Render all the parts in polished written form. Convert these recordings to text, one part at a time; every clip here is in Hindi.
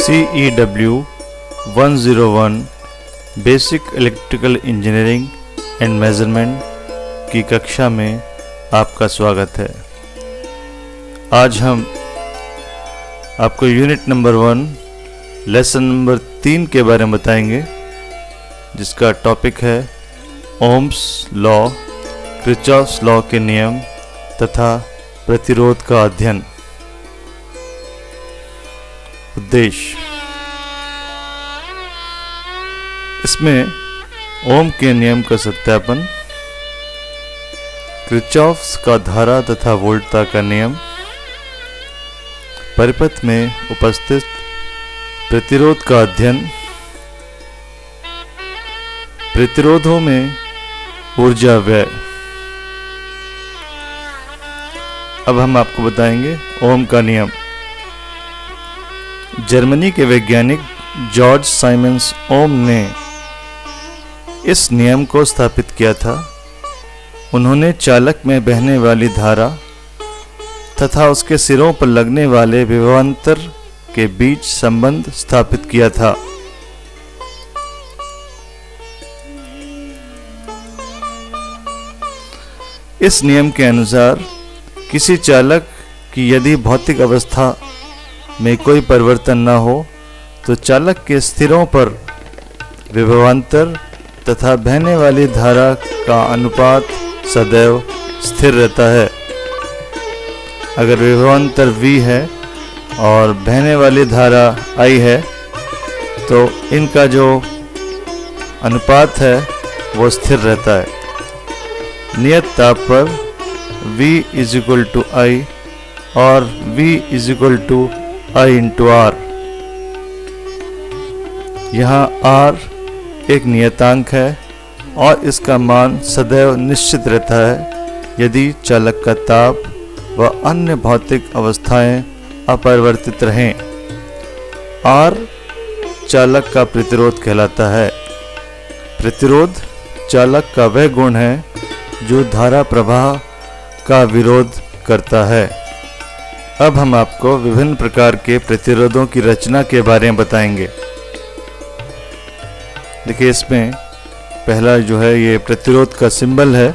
CEW 101 basic electrical engineering and measurement की कक्षा में आपका स्वागत है। आज हम आपको यूनिट नंबर 1 लेसन नंबर 3 के बारे में बताएंगे, जिसका टॉपिक है ओम्स लॉ, किरचॉफ्स लॉ के नियम तथा प्रतिरोध का अध्ययन। उद्देश्य: इसमें ओम के नियम का सत्यापन, किरचॉफ्स का धारा तथा वोल्टता का नियम, परिपथ में उपस्थित प्रतिरोध का अध्ययन, प्रतिरोधों में ऊर्जा व्यय। अब हम आपको बताएंगे ओम का नियम। जर्मनी के वैज्ञानिक जॉर्ज साइमंस ओम ने इस नियम को स्थापित किया था। उन्होंने चालक में बहने वाली धारा तथा उसके सिरों पर लगने वाले विभवांतर के बीच संबंध स्थापित किया था। इस नियम के अनुसार किसी चालक की यदि भौतिक अवस्था में कोई परिवर्तन न हो तो चालक के सिरों पर विभवांतर तथा बहने वाली धारा का अनुपात सदैव स्थिर रहता है। अगर विभवांतर V है और बहने वाली धारा I है तो इनका जो अनुपात है वो स्थिर रहता है। नियत ताप पर V = I और V = I × R। यहाँ R एक नियतांक है और इसका मान सदैव निश्चित रहता है यदि चालक का ताप व अन्य भौतिक अवस्थाएं अपरिवर्तित रहें। R चालक का प्रतिरोध कहलाता है। प्रतिरोध चालक का वह गुण है जो धारा प्रवाह का विरोध करता है। अब हम आपको विभिन्न प्रकार के प्रतिरोधों की रचना के बारे में बताएंगे। देखिए, इसमें पहला जो है ये प्रतिरोध का सिंबल है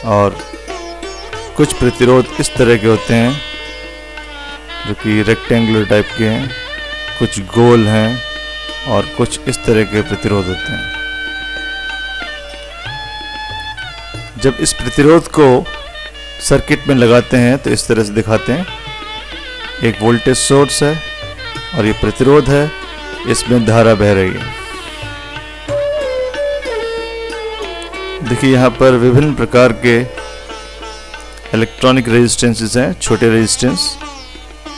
और कुछ प्रतिरोध इस तरह के होते हैं जो कि रेक्टेंगुलर टाइप के हैं, कुछ गोल हैं और कुछ इस तरह के प्रतिरोध होते हैं। जब इस प्रतिरोध को सर्किट में लगाते हैं तो इस तरह से दिखाते हैं। एक वोल्टेज सोर्स है और ये प्रतिरोध है, इसमें धारा बह रही है। देखिए, यहाँ पर विभिन्न प्रकार के इलेक्ट्रॉनिक रेजिस्टेंसेस हैं, छोटे रेजिस्टेंस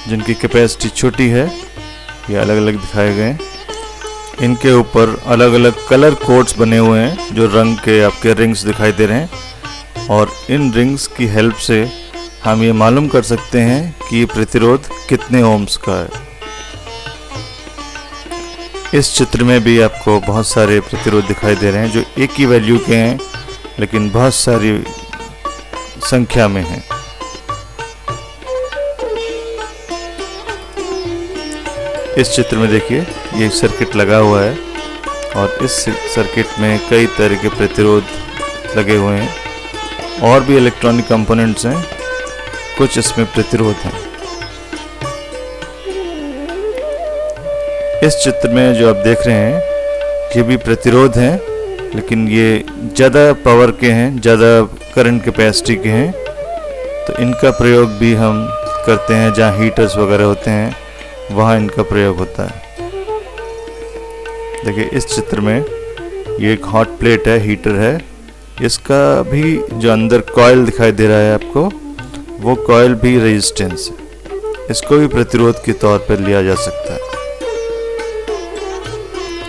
जिनकी कैपेसिटी छोटी है, ये अलग अलग दिखाए गए हैं। इनके ऊपर अलग अलग कलर कोड्स बने हुए हैं जो रंग के आपके रिंग्स दिखाई दे रहे हैं, और इन रिंग्स की हेल्प से हम ये मालूम कर सकते हैं कि प्रतिरोध कितने ओम्स का है। इस चित्र में भी आपको बहुत सारे प्रतिरोध दिखाई दे रहे हैं जो एक ही वैल्यू के हैं लेकिन बहुत सारी संख्या में हैं। इस चित्र में देखिए, ये सर्किट लगा हुआ है और इस सर्किट में कई तरह के प्रतिरोध लगे हुए हैं और भी इलेक्ट्रॉनिक कंपोनेंट्स हैं, कुछ इसमें प्रतिरोध हैं। इस चित्र में जो आप देख रहे हैं ये भी प्रतिरोध हैं, लेकिन ये ज़्यादा पावर के हैं, ज़्यादा करंट कैपेसिटी के हैं, तो इनका प्रयोग भी हम करते हैं जहाँ हीटर्स वगैरह होते हैं, वहाँ इनका प्रयोग होता है। देखिए, इस चित्र में ये एक हॉट प्लेट है, हीटर है, इसका भी जो अंदर कॉइल दिखाई दे रहा है आपको, वो कॉइल भी रेजिस्टेंस है, इसको भी प्रतिरोध के तौर पर लिया जा सकता है।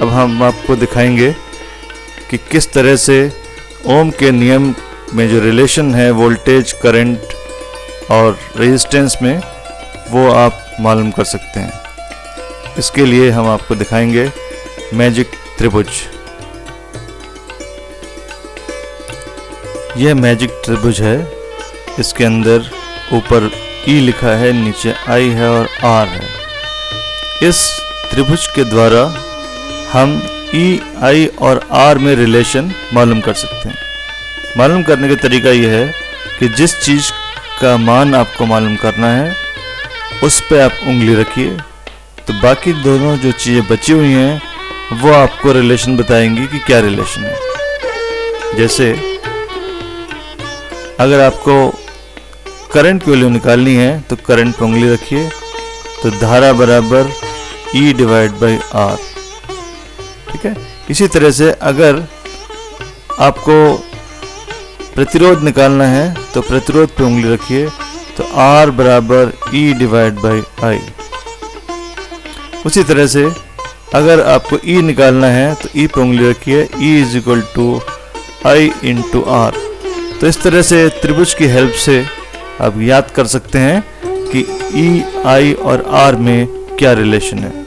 अब हम आपको दिखाएंगे कि किस तरह से ओम के नियम में जो रिलेशन है वोल्टेज, करंट और रेजिस्टेंस में, वो आप मालूम कर सकते हैं। इसके लिए हम आपको दिखाएंगे मैजिक त्रिभुज। यह मैजिक त्रिभुज है, इसके अंदर ऊपर E लिखा है, नीचे I है और R है। इस त्रिभुज के द्वारा हम E, I और R में रिलेशन मालूम कर सकते हैं। मालूम करने का तरीका यह है कि जिस चीज़ का मान आपको मालूम करना है उस पे आप उंगली रखिए, तो बाकी दोनों जो चीज़ें बची हुई हैं वो आपको रिलेशन बताएंगी कि क्या रिलेशन है। जैसे अगर आपको करंट की वैल्यू निकालनी है तो करंट पे उंगली रखिए, तो धारा बराबर E डिवाइड बाई R। ठीक है। इसी तरह से अगर आपको प्रतिरोध निकालना है तो प्रतिरोध पे उंगली रखिए, तो R बराबर E डिवाइड बाई I। उसी तरह से अगर आपको E निकालना है तो E पे उंगली रखिए, E is equal to I into R। तो इस तरह से त्रिभुज की हेल्प से आप याद कर सकते हैं कि E, I और R में क्या रिलेशन है।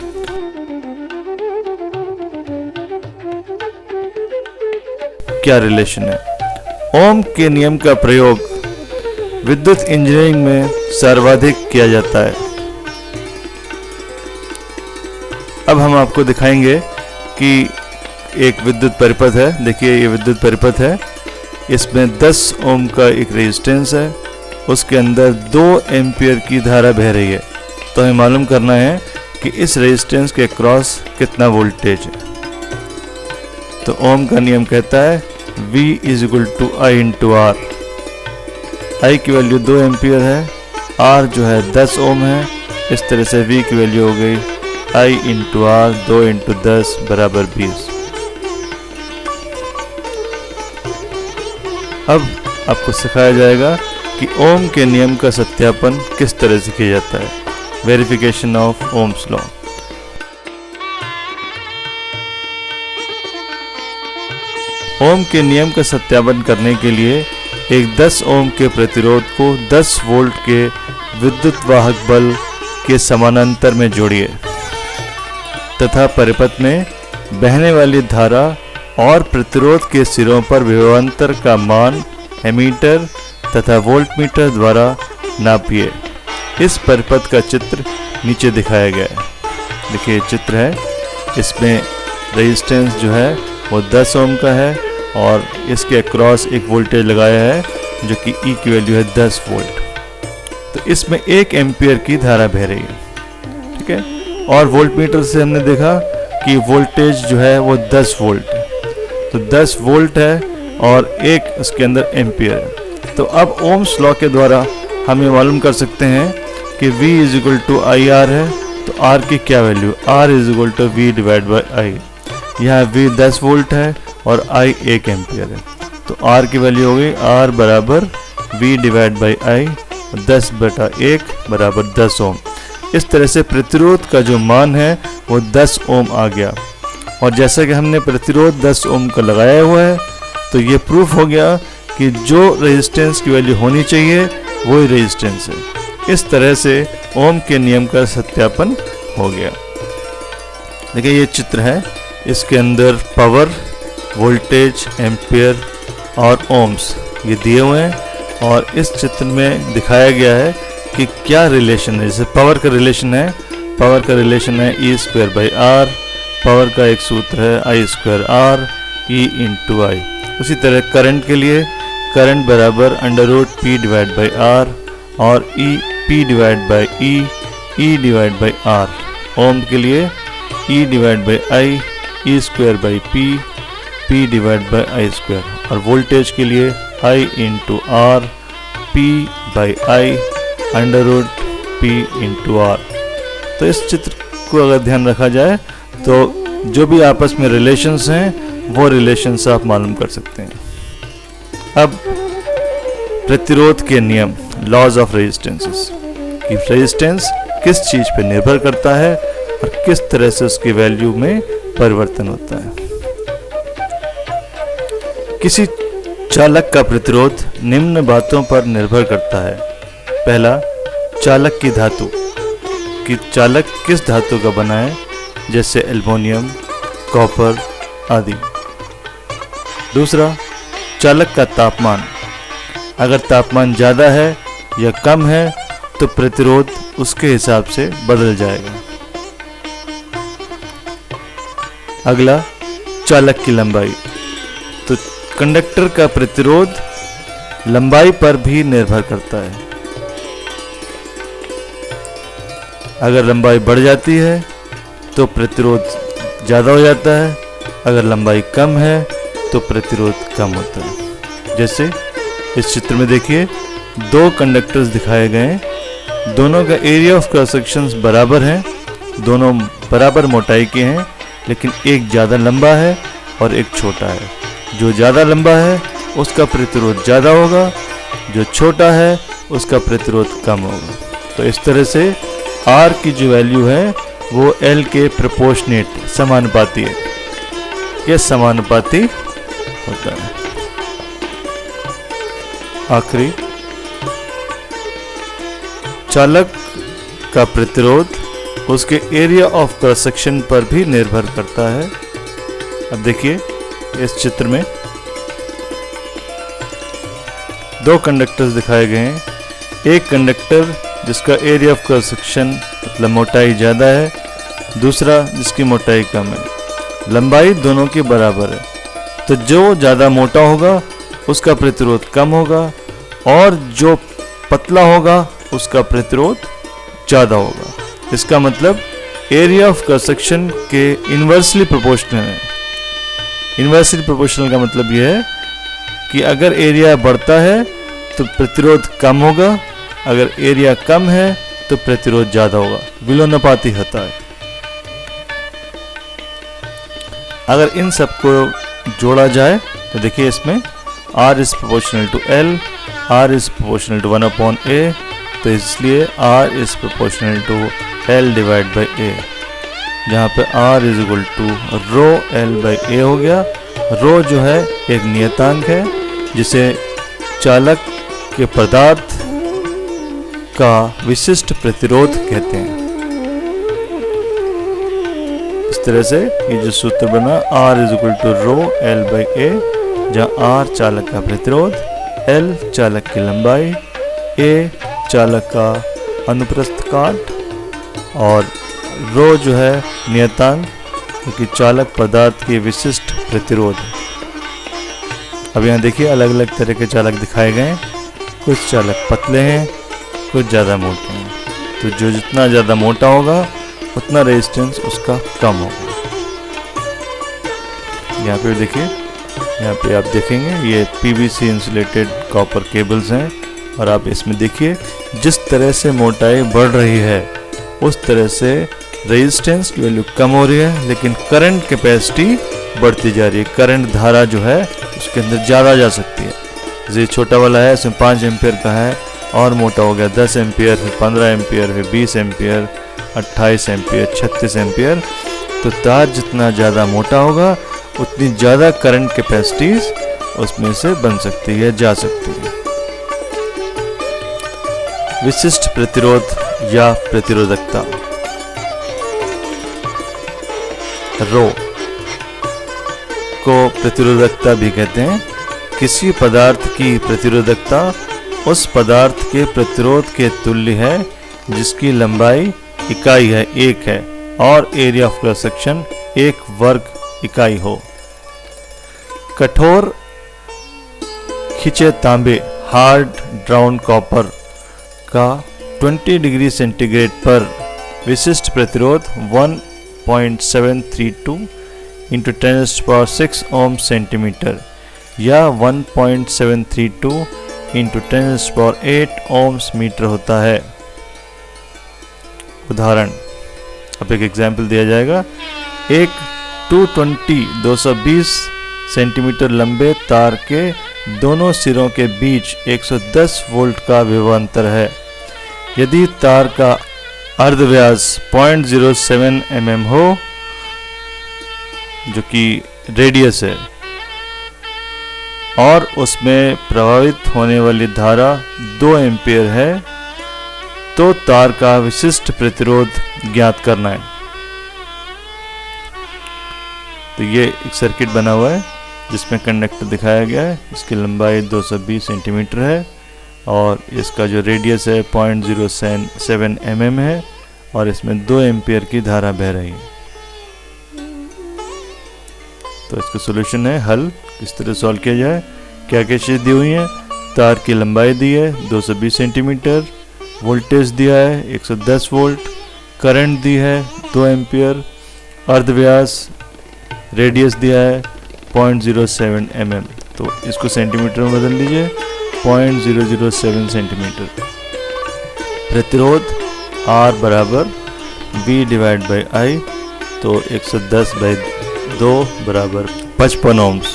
क्या रिलेशन है। ओम के नियम का प्रयोग विद्युत इंजीनियरिंग में सर्वाधिक किया जाता है। अब हम आपको दिखाएंगे कि एक विद्युत परिपथ है। देखिए ये विद्युत परिपथ है, इसमें 10 ओम का एक रेजिस्टेंस है, उसके अंदर 2 एम्पियर की धारा बह रही है। तो हमें मालूम करना है कि इस रेजिस्टेंस के क्रॉस कितना वोल्टेज है। तो ओम का नियम कहता है V is equal to I into R। I की वैल्यू 2 एम्पियर है, R जो है 10 ओम है। इस तरह से V की वैल्यू हो गई I इंटू R, 2 इंटू 10 बराबर 20। अब आपको सिखाया जाएगा कि ओम के नियम का सत्यापन किस तरह से किया जाता है। Verification of Ohm's law. Ohm के नियम का सत्यापन करने के लिए एक 10 ओम के प्रतिरोध को 10 वोल्ट के विद्युत वाहक बल के समानांतर में जोड़िए तथा परिपथ में बहने वाली धारा और प्रतिरोध के सिरों पर विभवांतर का मान एमीटर तथा वोल्टमीटर द्वारा नापिए। इस परिपथ का चित्र नीचे दिखाया गया है। देखिए चित्र है, इसमें रेजिस्टेंस जो है वो 10 ओम का है और इसके अक्रॉस एक वोल्टेज लगाया है जो कि E की वैल्यू है 10 वोल्ट। तो इसमें 1 एम्पियर की धारा बह रही है। ठीक है। और वोल्टमीटर से हमने देखा कि वोल्टेज जो है वो 10 वोल्ट है, तो 10 वोल्ट है और एक उसके अंदर एम्पियर है। तो अब ओम्स लॉ के द्वारा हम ये मालूम कर सकते हैं कि V is equal to I R है, तो R की क्या value, R is equal to V divide by I। यहाँ V 10 वोल्ट है और I 1 एम्पियर है, तो R की वैल्यू हो गई R बराबर V डिवाइड बाई I, 10 बटा 1 बराबर 10 ओम। इस तरह से प्रतिरोध का जो मान है वो 10 ओम आ गया। और जैसा कि हमने प्रतिरोध 10 ओम का लगाया हुआ है, तो ये प्रूफ हो गया कि जो रेजिस्टेंस की वैल्यू होनी चाहिए वही रेजिस्टेंस है। इस तरह से ओम के नियम का सत्यापन हो गया। देखिए ये चित्र है, इसके अंदर पावर, वोल्टेज, एम्पियर और ओम्स ये दिए हुए हैं और इस चित्र में दिखाया गया है कि क्या रिलेशन है। जैसे पावर का रिलेशन है, पावर का रिलेशन है E square by R, power का एक सूत्र है I square R E into I। उसी तरह करंट के लिए करंट बराबर under root P divide by R और P divide by E divide by R। Ohm के लिए E divide by I E square by P divide by I square. और वोल्टेज के लिए I into R P by I under root P into R। तो इस चित्र को अगर ध्यान रखा जाए तो जो भी आपस में रिलेशंस हैं वो रिलेशंस आप मालूम कर सकते हैं। अब प्रतिरोध के नियम, लॉज ऑफ रेजिस्टेंसेस, कि रेजिस्टेंस किस चीज पे निर्भर करता है और किस तरह से उसकी वैल्यू में परिवर्तन होता है। किसी चालक का प्रतिरोध निम्न बातों पर निर्भर करता है। पहला, चालक की धातु, कि चालक किस धातु का बना है, जैसे एल्युमिनियम, कॉपर आदि। दूसरा, चालक का तापमान, अगर तापमान ज़्यादा है या कम है तो प्रतिरोध उसके हिसाब से बदल जाएगा। अगला चालक की लंबाई। तो कंडक्टर का प्रतिरोध लंबाई पर भी निर्भर करता है। अगर लंबाई बढ़ जाती है तो प्रतिरोध ज़्यादा हो जाता है, अगर लंबाई कम है तो प्रतिरोध कम होता है। जैसे इस चित्र में देखिए, दो कंडक्टर्स दिखाए गए हैं, दोनों का एरिया ऑफ क्रॉस सेक्शंस बराबर हैं, दोनों बराबर मोटाई के हैं, लेकिन एक ज़्यादा लंबा है और एक छोटा है। जो ज़्यादा लंबा है उसका प्रतिरोध ज़्यादा होगा, जो छोटा है उसका प्रतिरोध कम होगा। तो इस तरह से R की जो वैल्यू है वो L के प्रोपोर्शनेट समानुपाती है, ये समानुपाती होता है। आखिरी, चालक का प्रतिरोध उसके एरिया ऑफ क्रॉस सेक्शन पर भी निर्भर करता है। अब देखिए इस चित्र में दो कंडक्टर्स दिखाए गए हैं। एक कंडक्टर जिसका एरिया ऑफ क्रॉस सेक्शन मतलब मोटाई ज़्यादा है, दूसरा जिसकी मोटाई कम है। लंबाई दोनों की बराबर है, तो जो ज़्यादा मोटा होगा उसका प्रतिरोध कम होगा और जो पतला होगा उसका प्रतिरोध ज़्यादा होगा। इसका मतलब एरिया ऑफ क्रॉस सेक्शन के इन्वर्सली प्रोपोर्शनल है। इन्वर्सली प्रोपोर्शनल का मतलब यह है कि अगर एरिया बढ़ता है तो प्रतिरोध कम होगा, अगर एरिया कम है तो प्रतिरोध ज़्यादा होगा, विलोमानुपाती होता है। अगर इन सबको जोड़ा जाए तो देखिए इसमें R is proportional to L, R is proportional to 1/A, तो इसलिए R is proportional to L divided by A, जहाँ पे R is equal to rho L by A हो गया। rho जो है एक नियतांक है जिसे चालक के पदार्थ का विशिष्ट प्रतिरोध कहते हैं। इस तरह से ये जो सूत्र बना R is equal to rho L by A, जहाँ R चालक का प्रतिरोध, L चालक की लंबाई, A चालक का अनुप्रस्थ काट और रो जो है नियतांक, क्योंकि चालक पदार्थ की विशिष्ट प्रतिरोध है। अब यहाँ देखिए अलग अलग तरह के चालक दिखाए गए हैं। कुछ चालक पतले हैं, कुछ ज़्यादा मोटे हैं। तो जो जितना ज़्यादा मोटा होगा उतना रेजिस्टेंस उसका कम होगा। यहाँ पे देखिए, यहाँ पे आप देखेंगे ये पीवीसी इंसुलेटेड कॉपर केबल्स हैं और आप इसमें देखिए जिस तरह से मोटाई बढ़ रही है उस तरह से रेजिस्टेंस की वैल्यू कम हो रही है, लेकिन करंट कैपेसिटी बढ़ती जा रही है। करंट धारा जो है उसके अंदर ज़्यादा जा सकती है। जैसे छोटा वाला है इसमें 5 एम्पियर का है और मोटा हो गया 10 एम्पियर, फिर 15 एम्पियर, फिर 20 एम्पियर, 28 एम्पियर, 36 एम्पियर। तो तार जितना ज़्यादा मोटा होगा उतनी ज़्यादा करंट कैपेसिटीज उसमें से बन सकती है, जा सकती है। विशिष्ट प्रतिरोध या प्रतिरोधकता, रो को प्रतिरोधकता भी कहते हैं। किसी पदार्थ की प्रतिरोधकता उस पदार्थ के प्रतिरोध के तुल्य है जिसकी लंबाई इकाई है 1 है और एरिया ऑफ क्रॉस सेक्शन 1 वर्ग इकाई हो। कठोर खिंचे तांबे हार्ड ड्राउन कॉपर का 20 डिग्री सेंटीग्रेड पर विशिष्ट प्रतिरोध 1.732 इंटू 10⁻⁶ ओम सेंटीमीटर या 1.732 इंटू 10⁸ ओम्स मीटर होता है। उदाहरण, अब एक एग्जाम्पल दिया जाएगा। एक 220 सेंटीमीटर लंबे तार के दोनों सिरों के बीच 110 वोल्ट का विभवांतर है। यदि तार का अर्धव्यास 0.07 mm हो, जो कि रेडियस है, और उसमें प्रभावित होने वाली धारा 2 एम्पियर है, तो तार का विशिष्ट प्रतिरोध ज्ञात करना है। तो ये एक सर्किट बना हुआ है जिसमें कंडक्टर दिखाया गया है। इसकी लंबाई 220 सेंटीमीटर है और इसका जो रेडियस है 0.07 mm है और इसमें 2 एम्पियर की धारा बह रही है। तो इसका सोल्यूशन है, हल किस तरह सॉल्व किया जाए। क्या क्या चीज़ दी हुई है, तार की लंबाई दी है 220 सेंटीमीटर, वोल्टेज दिया है 110 वोल्ट, करंट दी है 2 एम्पियर, अर्धव्यास रेडियस दिया है 0.07 mm। तो इसको सेंटीमीटर में बदल दीजिए, 0.007 सेंटीमीटर। प्रतिरोध R बराबर V डिवाइड बाई I, तो 110/2 बराबर 55 ohms।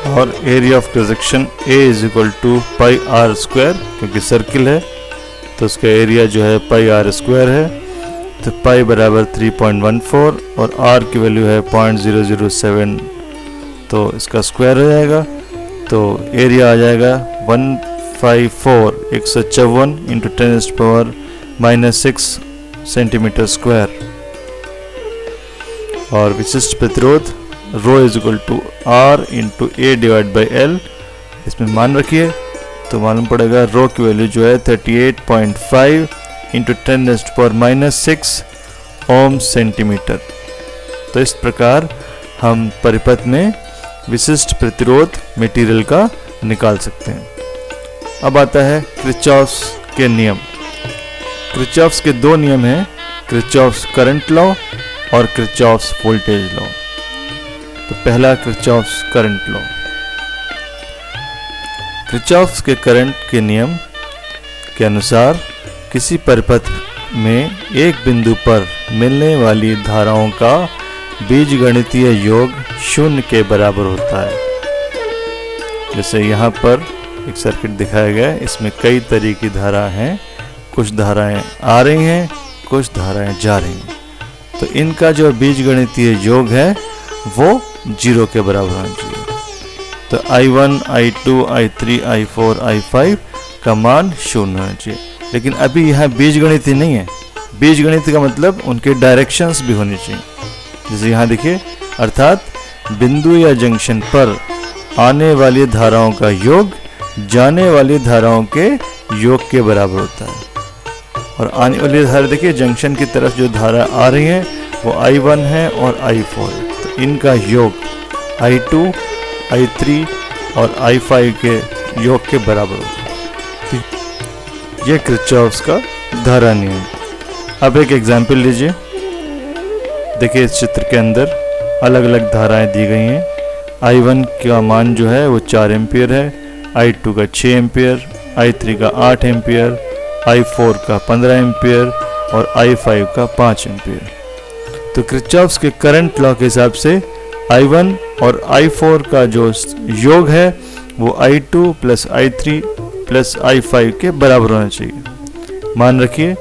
और area of cross section A is equal to pi R square, क्योंकि सर्किल है तो उसका एरिया जो है पाई आर स्क्वायर है। तो पाई बराबर 3.14 और R की वैल्यू है 0.007, तो इसका स्क्वायर हो जाएगा। तो एरिया आ जाएगा 154 इंटू 10⁻⁻6 सेंटीमीटर स्क्वायर। और विशिष्ट प्रतिरोध rho is equal to R into A divide by L, इसमें मान रखिए तो मालूम पड़ेगा रो की वैल्यू जो है 38.5 इंटू 10⁻⁻6 ओम सेंटीमीटर। तो इस प्रकार हम परिपथ में विशिष्ट प्रतिरोध मटेरियल का निकाल सकते हैं। अब आता है किरचॉफ्स के नियम। किरचॉफ्स के दो नियम हैं, किरचॉफ्स करंट लॉ और किरचॉफ्स वोल्टेज लॉ। तो पहला किरचॉफ्स करंट लॉ। किरचॉफ्स के करंट के नियम के अनुसार किसी परिपथ में एक बिंदु पर मिलने वाली धाराओं का बीजगणितीय योग 0 के बराबर होता है। जैसे यहाँ पर एक सर्किट दिखाया गया है, इसमें कई तरह की धारा हैं, कुछ धाराएं आ रही हैं, कुछ धाराएं जा रही हैं। तो इनका जो बीजगणितीय योग है वो 0 के बराबर होना चाहिए। तो I1, I2, I3, I4, I5 का मान 0 होना चाहिए। लेकिन अभी यहाँ बीजगणितीय नहीं है, बीजगणित का मतलब उनके डायरेक्शंस भी होनी चाहिए। जैसे यहाँ देखिए, अर्थात बिंदु या जंक्शन पर आने वाली धाराओं का योग जाने वाली धाराओं के योग के बराबर होता है। और आने वाली धारा देखिए, जंक्शन की तरफ जो धारा आ रही है वो I1 है और I4 है, तो इनका योग I2, I3 और I5 के योग के बराबर होता है। तो यह किरचॉफ्स का धारा नियम। अब एक एग्जाम्पल लीजिए। देखिए इस चित्र के अंदर अलग अलग धाराएं दी गई हैं। I1 का मान जो है वो 4 एम्पियर है, I2 का 6 एम्पियर, I3 का 8 एम्पियर, I4 का 15 एम्पियर और I5 का 5 एम्पियर। तो किरचॉफ्स के करंट लॉ के हिसाब से I1 और I4 का जो योग है वो I2 plus I3 plus I5 के बराबर होना चाहिए। मान रखिए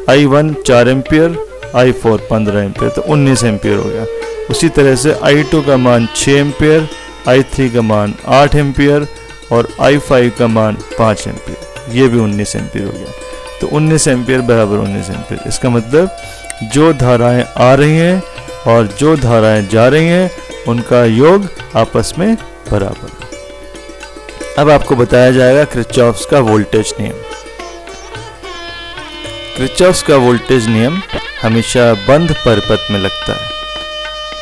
I1 4 एम्पियर, I4 15 एम्पियर, तो 19 एम्पियर हो गया। उसी तरह से I2 का मान 6 एम्पियर, I3 का मान 8 एम्पियर और I5 का मान 5 एम्पियर, ये भी 19 एम्पियर हो गया। तो 19 एम्पियर बराबर 19 एम्पियर। इसका मतलब जो धाराएं आ रही हैं और जो धाराएं जा रही हैं उनका योग आपस में बराबर। अब आपको बताया जाएगा किरचॉफ्स का वोल्टेज नियम। किरचॉफ्स का वोल्टेज नियम हमेशा बंद परिपथ में लगता है।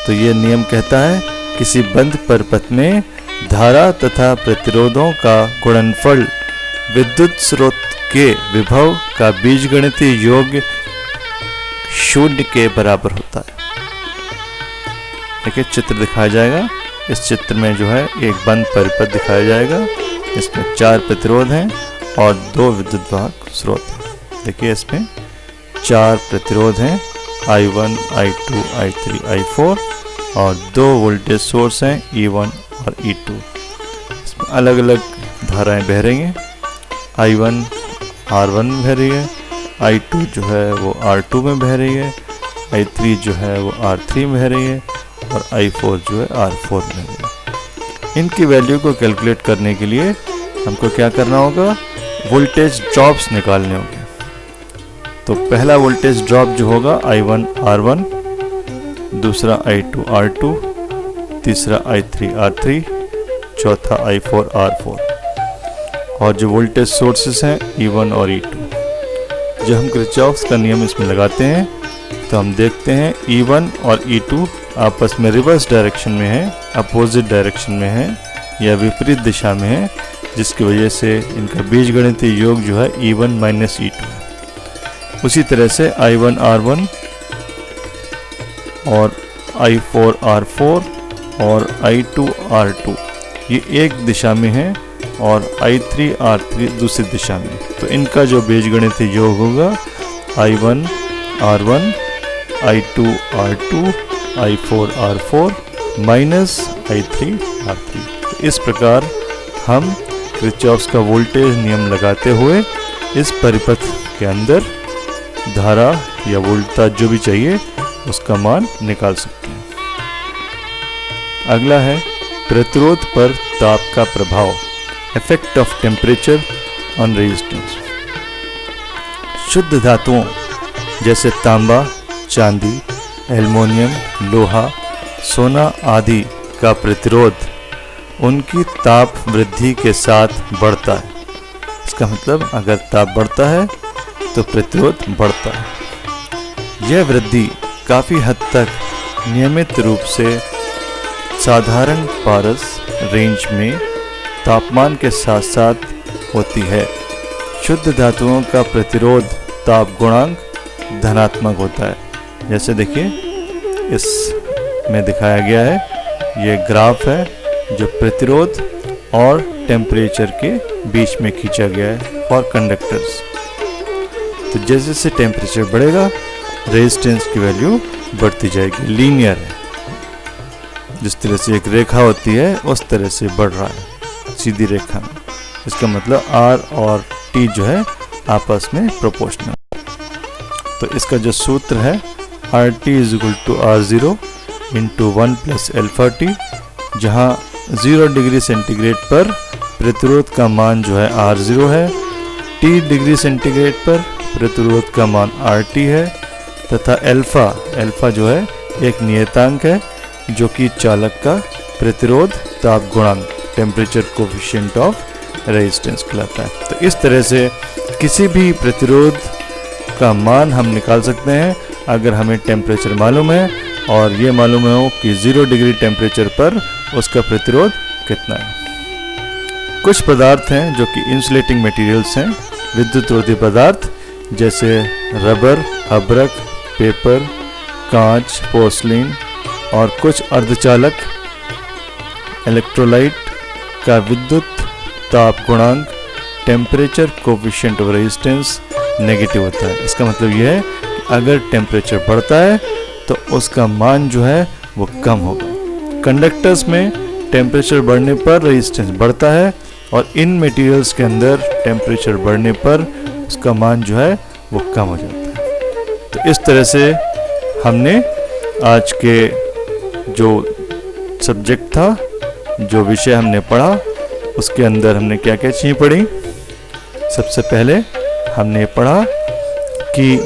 तो ये नियम कहता है किसी बंद परिपथ में धारा तथा प्रतिरोधों का गुणनफल विद्युत स्रोत के विभव का बीजगणितीय योग 0 के बराबर होता है। देखिए चित्र दिखाया जाएगा। इस चित्र में जो है एक बंद परिपथ दिखाया जाएगा, इसमें 4 प्रतिरोध हैं और 2 विद्युत वाहक स्रोत हैं। देखिए इसमें 4 प्रतिरोध हैं, I1, I2, I3, I4 और 2 वोल्टेज सोर्स हैं, E1 और E2। इसमें अलग अलग धाराएं बह रही हैं। I1 R1 में बह रही है, I2 जो है वो R2 में बह रही है, I3 जो है वो R3 में बह रही है और I4 जो है R4 में बह रही है। इनकी वैल्यू को कैलकुलेट करने के लिए हमको क्या करना होगा, वोल्टेज ड्रॉप्स निकालने होंगे। तो पहला वोल्टेज ड्रॉप जो होगा I1 R1, दूसरा I2 R2, तीसरा I3 R3, चौथा I4 R4 और जो वोल्टेज सोर्सेस हैं E1 और E2। जब हम किरचॉफ्स का नियम इसमें लगाते हैं तो हम देखते हैं E1 और E2 आपस में रिवर्स डायरेक्शन में है, अपोजिट डायरेक्शन में है या विपरीत दिशा में है, जिसकी वजह से इनका बीजगणितीय योग जो है E1 माइनस E2 है। उसी तरह से I1 R1 और I4 R4 और I2 R2 ये एक दिशा में है और I3 R3 दूसरी दिशा में। तो इनका जो बीजगणितीय योग होगा I1 R1 I2 R2 I4 R4 minus I3 R3। तो इस प्रकार हम किरचॉफ्स का वोल्टेज नियम लगाते हुए इस परिपथ के अंदर धारा या वोल्टेज जो भी चाहिए उसका मान निकाल सकते हैं। अगला है प्रतिरोध पर ताप का प्रभाव, effect of temperature on resistance. शुद्ध धातुओं जैसे तांबा, चांदी, एल्युमिनियम, लोहा, सोना आदि का प्रतिरोध उनकी ताप वृद्धि के साथ बढ़ता है। इसका मतलब अगर ताप बढ़ता है तो प्रतिरोध बढ़ता है। यह वृद्धि काफ़ी हद तक नियमित रूप से साधारण पारस रेंज में तापमान के साथ साथ होती है। शुद्ध धातुओं का प्रतिरोध ताप गुणांक धनात्मक होता है। जैसे देखिए इसमें दिखाया गया है, ये ग्राफ है जो प्रतिरोध और टेम्परेचर के बीच में खींचा गया है फॉर कंडक्टर्स। तो जैसे जैसे टेम्परेचर बढ़ेगा रेजिस्टेंस की वैल्यू बढ़ती जाएगी। लीनियर है, जिस तरह से एक रेखा होती है उस तरह से बढ़ रहा है सीधी रेखा में। इसका मतलब R और T जो है आपस में प्रोपोर्शनल। तो इसका जो सूत्र है RT = R0 × 1 + अल्फा T, जहाँ 0 डिग्री सेंटीग्रेड पर प्रतिरोध का मान जो है R0 है, T डिग्री सेंटीग्रेड पर प्रतिरोध का मान RT है, तथा अल्फा जो है एक नियतांक है जो कि चालक का प्रतिरोध ताप गुणांक, टेम्परेचर कोफिशिएंट ऑफ रेजिस्टेंस कहलाता है। तो इस तरह से किसी भी प्रतिरोध का मान हम निकाल सकते हैं अगर हमें टेम्परेचर मालूम है और ये मालूम हो कि 0 डिग्री टेम्परेचर पर उसका प्रतिरोध कितना है। कुछ पदार्थ हैं जो कि इंसुलेटिंग मटेरियल्स हैं, विद्युत रोधी पदार्थ जैसे रबर, अभ्रक, पेपर, कांच, पोर्सलिन और कुछ अर्धचालक इलेक्ट्रोलाइट का विद्युत ताप गुणांक, temperature coefficient of resistance negative होता है। इसका मतलब यह है कि अगर टेम्परेचर बढ़ता है तो उसका मान जो है वो कम होगा। कंडक्टर्स में टेम्परेचर बढ़ने पर रेजिस्टेंस बढ़ता है और इन मटेरियल्स के अंदर टेम्परेचर बढ़ने पर उसका मान जो है वो कम हो जाता है। तो इस तरह से हमने आज के जो सब्जेक्ट था, जो विषय हमने पढ़ा, उसके अंदर हमने क्या क्या चीज़ें पढ़ी। सबसे पहले हमने पढ़ा कि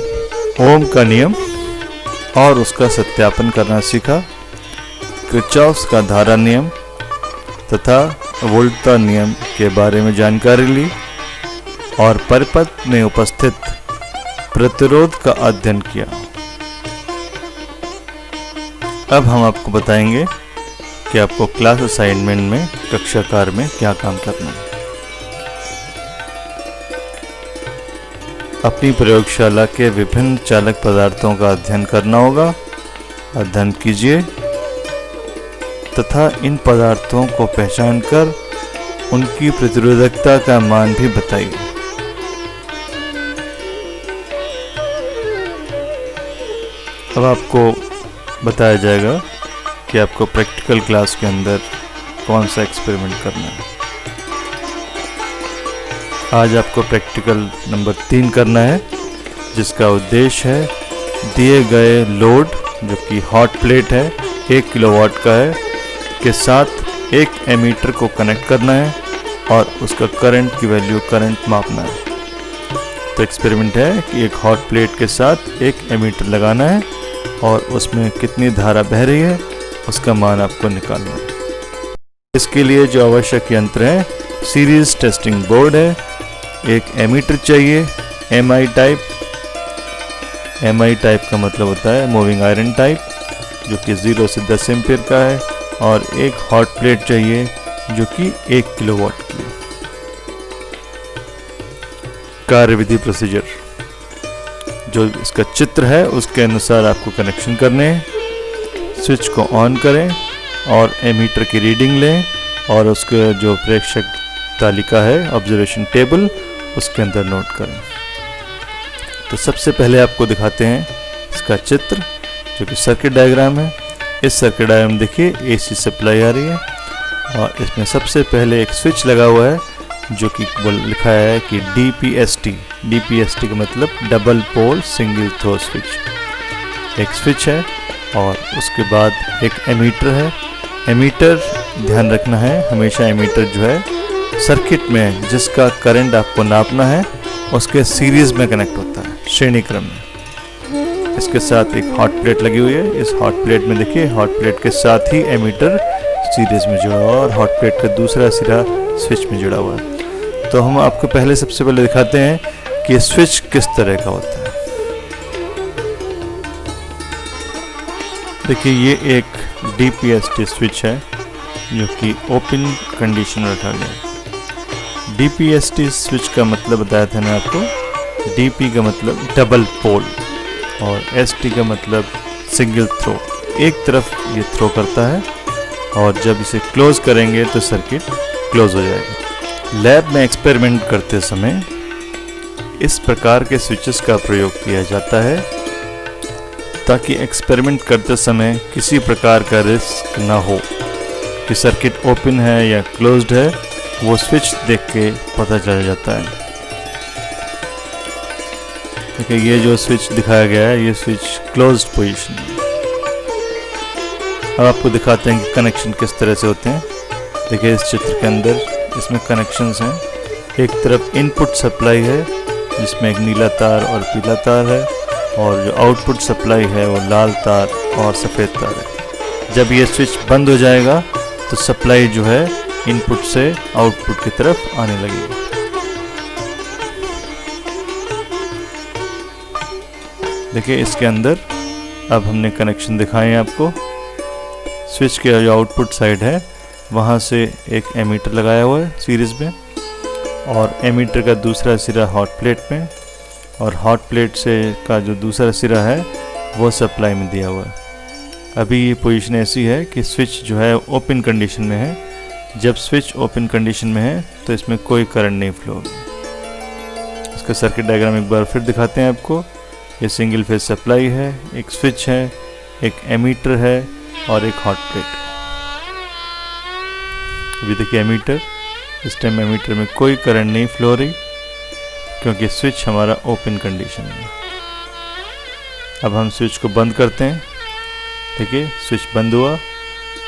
ओम का नियम और उसका सत्यापन करना सीखा, किरचॉफ्स का धारा नियम तथा वोल्टा नियम के बारे में जानकारी ली और परिपथ में उपस्थित प्रतिरोध का अध्ययन किया। अब हम आपको बताएंगे कि आपको क्लास असाइनमेंट में कक्षा कार्य में क्या काम करना है। अपनी प्रयोगशाला के विभिन्न चालक पदार्थों का अध्ययन करना होगा। अध्ययन कीजिए तथा इन पदार्थों को पहचान कर उनकी प्रतिरोधकता का मान भी बताइए। अब आपको बताया जाएगा कि आपको प्रैक्टिकल क्लास के अंदर कौन सा एक्सपेरिमेंट करना है। आज आपको प्रैक्टिकल नंबर 3 करना है, जिसका उद्देश्य है दिए गए लोड जो कि हॉट प्लेट है 1 किलोवाट का है के साथ एक एमीटर को कनेक्ट करना है और उसका करंट की वैल्यू करंट मापना है। तो एक्सपेरिमेंट है कि एक हॉट प्लेट के साथ एक एमीटर लगाना है और उसमें कितनी धारा बह रही है उसका मान आपको निकालना है। इसके लिए जो आवश्यक यंत्र है, सीरीज टेस्टिंग बोर्ड है, एक एमीटर चाहिए MI टाइप, MI टाइप का मतलब होता है मूविंग आयरन टाइप, जो कि 0 से 10 एम्पियर का है। और एक हॉट प्लेट चाहिए जो कि 1 किलोवाट की। कार्यविधि प्रोसीजर, जो इसका चित्र है उसके अनुसार आपको कनेक्शन करने हैं। स्विच को ऑन करें और एमीटर की रीडिंग लें और उसके जो प्रेक्षक तालिका है ऑब्जर्वेशन टेबल उसके अंदर नोट करें। तो सबसे पहले आपको दिखाते हैं इसका चित्र, जो कि सर्किट डायग्राम है। इस सर्किट डायग्राम में देखिए AC सप्लाई आ रही है और इसमें सबसे पहले एक स्विच लगा हुआ है जो कि लिखा है कि DPST। DPST का मतलब double pole single throw switch. एक स्विच है और उसके बाद एक एमीटर है। एमीटर ध्यान रखना है, हमेशा एमीटर जो है सर्किट में जिसका करंट आपको नापना है उसके सीरीज में कनेक्ट होता है, श्रेणी क्रम में। इसके साथ एक हॉट प्लेट लगी हुई है। इस हॉट प्लेट में देखिए हॉट प्लेट के साथ ही एमीटर सीरीज में जुड़ा हुआ है और हॉट प्लेट का दूसरा सिरा स्विच में जुड़ा हुआ है। तो हम आपको पहले सबसे पहले दिखाते हैं कि स्विच किस तरह का होता है। देखिए ये एक DPST स्विच है जो कि ओपन कंडीशन में रखा गया है। DPST स्विच का मतलब बताया था मैं आपको। DP का मतलब डबल पोल और ST का मतलब सिंगल थ्रो। एक तरफ ये थ्रो करता है और जब इसे क्लोज करेंगे तो सर्किट क्लोज हो जाएगा। लैब में एक्सपेरिमेंट करते समय इस प्रकार के स्विचेस का प्रयोग किया जाता है ताकि एक्सपेरिमेंट करते समय किसी प्रकार का रिस्क ना हो कि सर्किट ओपन है या क्लोज्ड है, वो स्विच देख के पता चल जाता है। देखिए ये जो स्विच दिखाया गया है ये स्विच क्लोज्ड पोजीशन है। अब आपको दिखाते हैं कि कनेक्शन किस तरह से होते हैं। देखिए इस चित्र के अंदर इसमें कनेक्शंस हैं। एक तरफ इनपुट सप्लाई है जिसमें एक नीला तार और पीला तार है और जो आउटपुट सप्लाई है वो लाल तार और सफ़ेद तार है। जब ये स्विच बंद हो जाएगा तो सप्लाई जो है इनपुट से आउटपुट की तरफ आने लगेगी। देखिए इसके अंदर अब हमने कनेक्शन दिखाए हैं आपको। स्विच के जो आउटपुट साइड है वहाँ से एक एमीटर लगाया हुआ है सीरीज में और एमीटर का दूसरा सिरा हॉट प्लेट में और हॉट प्लेट से का जो दूसरा सिरा है वो सप्लाई में दिया हुआ है। अभी ये पोजीशन ऐसी है कि स्विच जो है ओपन कंडीशन में है। जब स्विच ओपन कंडीशन में है तो इसमें कोई करंट नहीं फ्लो होगा। इसका सर्किट डायग्राम एक बार फिर दिखाते हैं आपको। ये सिंगल फेज सप्लाई है, एक स्विच है, एक एमीटर है और एक हॉट प्लेट। अभी देखिए एमीटर, इस टाइम एमीटर में कोई करंट नहीं फ्लो हो रही क्योंकि स्विच हमारा ओपन कंडीशन में। अब हम स्विच को बंद करते हैं। देखिए स्विच बंद हुआ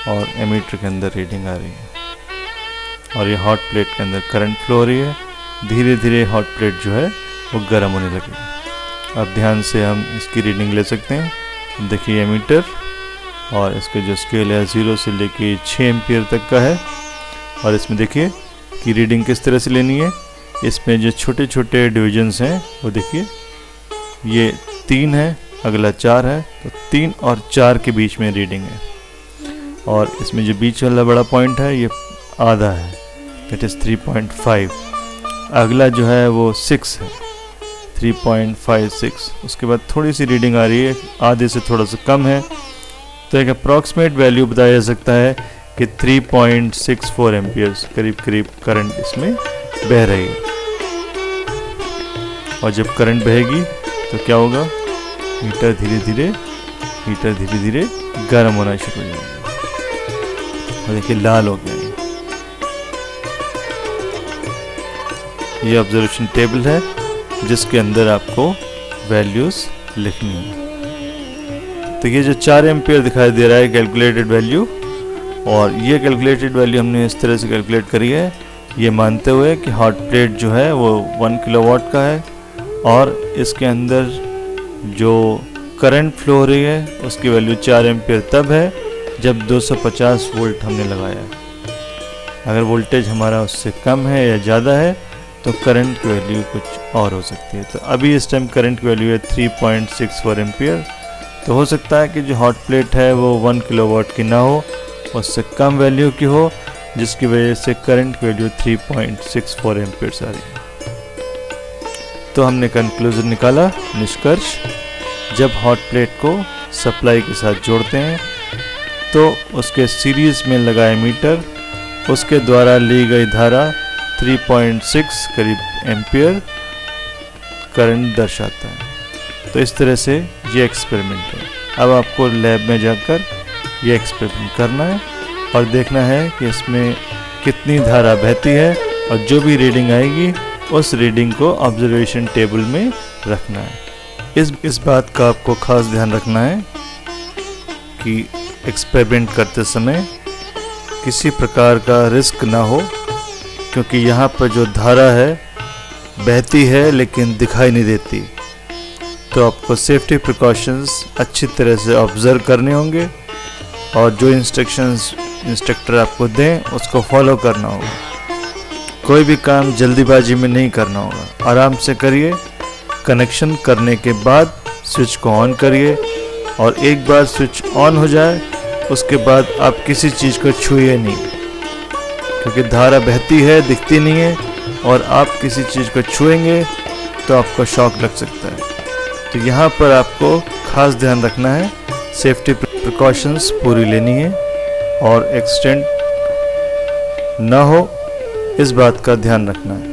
और एमीटर के अंदर रीडिंग आ रही है और ये हॉट प्लेट के अंदर करंट फ्लो हो रही है। धीरे धीरे हॉट प्लेट जो है वो गर्म होने लगेगी। अब ध्यान से हम इसकी रीडिंग ले सकते हैं। देखिए एमीटर और इसका जो स्केल है 0 से लेके 6 एम्पियर तक का है और इसमें देखिए कि रीडिंग किस तरह से लेनी है। इसमें जो छोटे छोटे डिविजन्स हैं वो देखिए, ये 3 है, अगला 4 है, तो 3 और 4 के बीच में रीडिंग है और इसमें जो बीच वाला बड़ा पॉइंट है ये आधा है, दैट इज़ 3.5। अगला जो है वो 6 है, 3.56। उसके बाद थोड़ी सी रीडिंग आ रही है, आधे से थोड़ा सा कम है, तो एक अप्रॉक्सीमेट वैल्यू बताया जा सकता है कि 3.64 एम्पियर्स करीब करीब करंट इसमें बह रही है। और जब करंट बहेगी तो क्या होगा, हीटर धीरे धीरे गर्म होना शुरू हो जाएगा और देखिए लाल हो गया ये ऑब्जर्वेशन टेबल है जिसके अंदर आपको वैल्यूज लिखनी है। तो ये जो 4 एम्पियर दिखाई दे रहा है कैलकुलेटेड वैल्यू, और ये कैलकुलेटेड वैल्यू हमने इस तरह से कैलकुलेट करी है ये मानते हुए कि हॉट प्लेट जो है वो 1 किलोवाट का है और इसके अंदर जो करंट फ्लो हो रही है उसकी वैल्यू 4 एम्पियर तब है जब 250 वोल्ट हमने लगाया है। अगर वोल्टेज हमारा उससे कम है या ज़्यादा है तो करंट की वैल्यू कुछ और हो सकती है। तो अभी इस टाइम करंट की वैल्यू है 3.64 एम्पियर। तो हो सकता है कि जो हॉट प्लेट है वो 1 किलोवाट की ना हो, उससे कम वैल्यू की हो, जिसकी वजह से करंट की वैल्यू 3.64 एम्पियर आ रही है। तो हमने कंक्लूजन निकाला, निष्कर्ष, जब हॉट प्लेट को सप्लाई के साथ जोड़ते हैं तो उसके सीरीज में लगा एमीटर उसके द्वारा ली गई धारा 3.6 करीब एम्पियर करंट दर्शाता है। तो इस तरह से ये एक्सपेरिमेंट है। अब आपको लैब में जाकर ये एक्सपेरिमेंट करना है और देखना है कि इसमें कितनी धारा बहती है, और जो भी रीडिंग आएगी उस रीडिंग को ऑब्जर्वेशन टेबल में रखना है। इस बात का आपको खास ध्यान रखना है कि एक्सपेरिमेंट करते समय किसी प्रकार का रिस्क ना हो, क्योंकि यहाँ पर जो धारा है बहती है लेकिन दिखाई नहीं देती। तो आपको सेफ्टी प्रिकॉशंस अच्छी तरह से ऑब्जर्व करने होंगे और जो इंस्ट्रक्शंस इंस्ट्रक्टर आपको दें उसको फॉलो करना होगा। कोई भी काम जल्दीबाजी में नहीं करना होगा, आराम से करिए। कनेक्शन करने के बाद स्विच को ऑन करिए, और एक बार स्विच ऑन हो जाए उसके बाद आप किसी चीज़ को छूइए नहीं, क्योंकि धारा बहती है, दिखती नहीं है, और आप किसी चीज़ को छुएंगे तो आपको शॉक लग सकता है। तो यहाँ पर आपको खास ध्यान रखना है, सेफ्टी प्रिकॉशंस पूरी लेनी है और एक्सीडेंट ना हो, इस बात का ध्यान रखना है।